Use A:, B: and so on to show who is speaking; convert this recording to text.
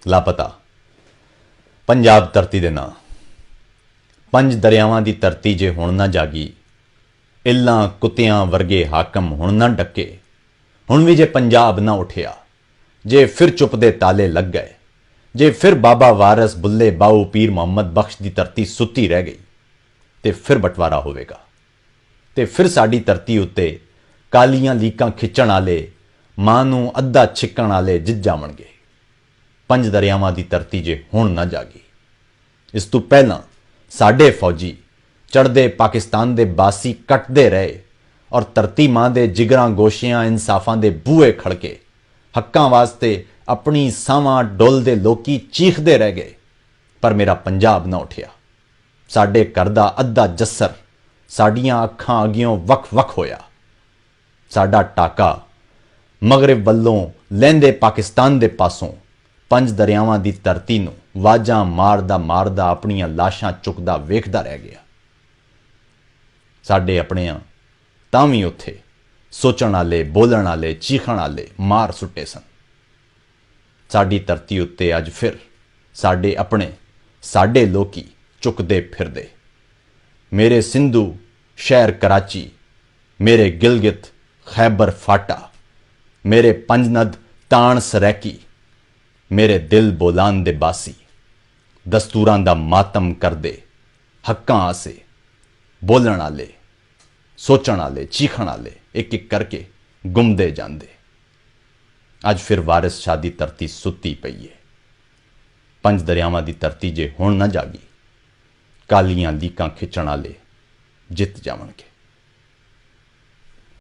A: लापता पंजाब धरती दे नां पंज दरियावां दी धरती जे हुण ना जागी, इल्लां कुत्तियां वर्गे हाकम हुण ना डके। हुण भी जे पंजाब ना उठिया, जे फिर चुप दे ताले लग गए, जे फिर बाबा वारस बुल्ले बाऊ पीर मुहम्मद बख्श दी धरती सुत्ती रह गई, ते फिर बंटवारा होवेगा। ते फिर साडी धरती उत्ते कालियां लीकां खिच्चण आले, मां नूं अद्धा छिक्कण आले जित जावणगे। पंज दरियावां दी धरती जे हुण ना जागी। इस तों पहलां साडे फौजी चढ़दे पाकिस्तान दे बासी कटदे रहे और धरती मां दे जिगरां गोशियां इंसाफां दे बूहे खड़के हक्कां वास्ते अपनी सावां डोलदे लोकी चीखदे रह गए, पर मेरा पंजाब ना उठिया। साडे घर दा अद्धा जस्सर साडियां अखां अगियों वख वख होया। साडा टाका मगरब वल्लों लਹਿੰਦੇ पाकिस्तान दे पासों पंज दरियावां दी धरती नूं वाजां मारदा मारदा अपनियां लाशां चुकदा वेखदा रह गया। साडे अपणियां तां भी उत्थे सोचण आले, बोलण आले, चीखण आले मार सुट्टे सन। साडी धरती उत्ते अज फिर साडे अपने साडे लोकी चुकदे फिरदे। मेरे सिंधु शहर कराची, मेरे गिलगित खैबर फाटा, मेरे पंजनद ताण सरैकी, मेरे दिल बोलान दे बासी दस्तूरां दा मातम करदे हक्कां आसे बोलण आले, सोचण आले, चीखण आले एक एक करके गुमदे जांदे। अज फिर वारिस शाह दी धरती सुत्ती पई है। पंज दरियावां दी धरती जे हुण ना जागी, कालियां लीकां खिच्चण आले जित जावणगे।